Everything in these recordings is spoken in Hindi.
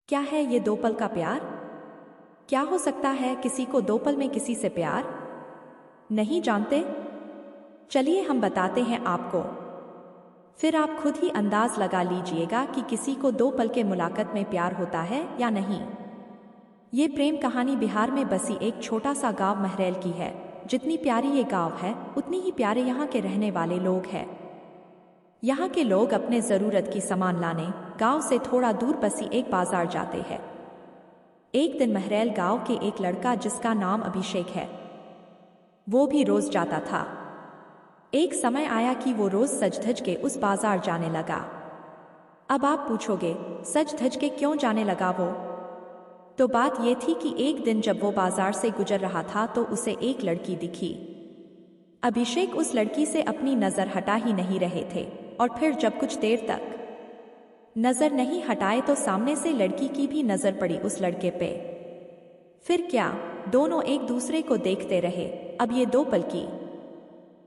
क्या है ये दो पल का प्यार? क्या हो सकता है किसी को दो पल में किसी से प्यार? नहीं जानते? चलिए हम बताते हैं आपको। फिर आप खुद ही अंदाज लगा लीजिएगा कि किसी को दो पल के मुलाकात में प्यार होता है या नहीं। ये प्रेम कहानी बिहार में बसी एक छोटा सा गांव महरैल की है। जितनी प्यारी ये गांव है उतनी ही प्यारे यहाँ के रहने वाले लोग हैं। यहाँ के लोग अपने ज़रूरत की सामान लाने गांव से थोड़ा दूर बसी एक बाजार जाते हैं। एक दिन महरैल गांव के एक लड़का जिसका नाम अभिषेक है, वो भी रोज जाता था। एक समय आया कि वो रोज सज धज के उस बाजार जाने लगा। अब आप पूछोगे सज धज के क्यों जाने लगा वो? तो बात ये थी कि एक दिन जब वो बाजार से गुजर रहा था तो उसे एक लड़की दिखी। अभिषेक उस लड़की से अपनी नजर हटा ही नहीं रहे थे और फिर जब कुछ देर तक नजर नहीं हटाए तो सामने से लड़की की भी नजर पड़ी उस लड़के पे। फिर क्या, दोनों एक दूसरे को देखते रहे। अब ये दो पल की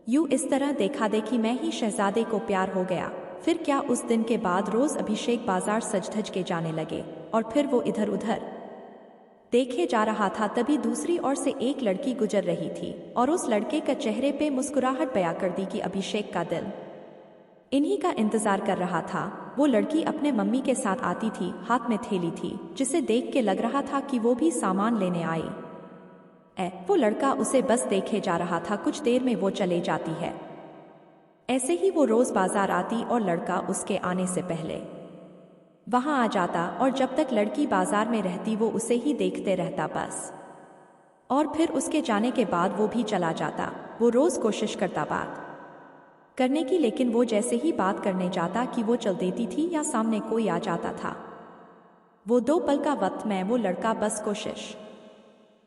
यूं इस तरह देखा देखी में ही शहजादे को प्यार हो गया। फिर क्या, उस दिन के बाद रोज अभिषेक बाजार सज धज के जाने लगे और फिर वो इधर उधर देखे जा रहा था। तभी दूसरी ओर से एक लड़की गुजर रही थी और उस लड़के का चेहरे पे मुस्कुराहट बयां कर दी कि अभिषेक का दिल इन्हीं का इंतजार कर रहा था। वो लड़की अपने मम्मी के साथ आती थी, हाथ में थैली थी जिसे देख के लग रहा था कि वो भी सामान लेने आई। वो लड़का उसे बस देखे जा रहा था। कुछ देर में वो चले जाती है। ऐसे ही वो रोज बाजार आती और लड़का उसके आने से पहले वहां आ जाता और जब तक लड़की बाजार में रहती वो उसे ही देखते रहता बस। और फिर उसके जाने के बाद वो भी चला जाता। वो रोज कोशिश करता बात करने की, लेकिन वो जैसे ही बात करने जाता कि वो चल देती थी या सामने कोई आ जाता था। वो दो पल का वक्त में वो लड़का बस कोशिश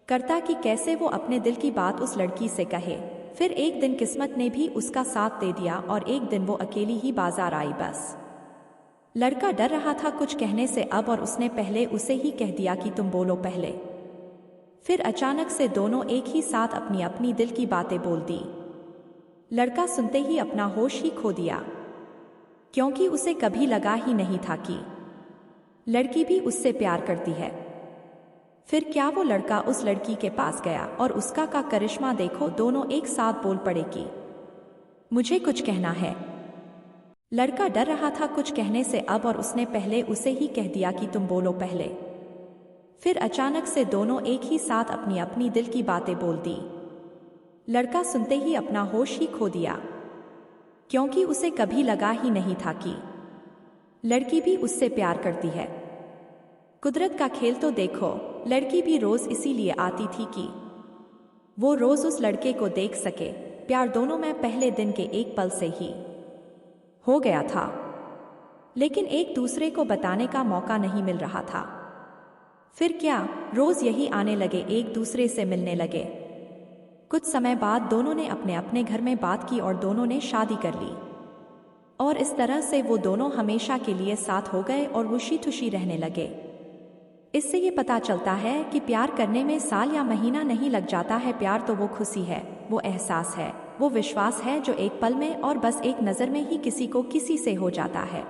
करता कि कैसे वो अपने दिल की बात उस लड़की से कहे। फिर एक दिन किस्मत ने भी उसका साथ दे दिया और एक दिन वो अकेली ही बाजार आई बस। लड़का डर रहा था कुछ कहने से अब, और उसने पहले उसे ही कह दिया कि तुम बोलो पहले। फिर अचानक से दोनों एक ही साथ अपनी अपनी दिल की बातें बोल दी। लड़का सुनते ही अपना होश ही खो दिया, क्योंकि उसे कभी लगा ही नहीं था कि लड़की भी उससे प्यार करती है। फिर क्या, वो लड़का उस लड़की के पास गया और उसका का करिश्मा देखो, दोनों एक साथ बोल पड़े कि मुझे कुछ कहना है। लड़का डर रहा था कुछ कहने से अब, और उसने पहले उसे ही कह दिया कि तुम बोलो पहले। फिर अचानक से दोनों एक ही साथ अपनी अपनी दिल की बातें बोल दी। लड़का सुनते ही अपना होश ही खो दिया, क्योंकि उसे कभी लगा ही नहीं था कि लड़की भी उससे प्यार करती है। कुदरत का खेल तो देखो, लड़की भी रोज इसीलिए आती थी कि वो रोज उस लड़के को देख सके। प्यार दोनों में पहले दिन के एक पल से ही हो गया था, लेकिन एक दूसरे को बताने का मौका नहीं मिल रहा था। फिर क्या, रोज यही आने लगे, एक दूसरे से मिलने लगे। कुछ समय बाद दोनों ने अपने अपने घर में बात की और दोनों ने शादी कर ली। और इस तरह से वो दोनों हमेशा के लिए साथ हो गए और खुशी खुशी रहने लगे। इससे ये पता चलता है कि प्यार करने में साल या महीना नहीं लग जाता है। प्यार तो वो खुशी है, वो एहसास है, वो विश्वास है जो एक पल में और बस एक नज़र में ही किसी को किसी से हो जाता है।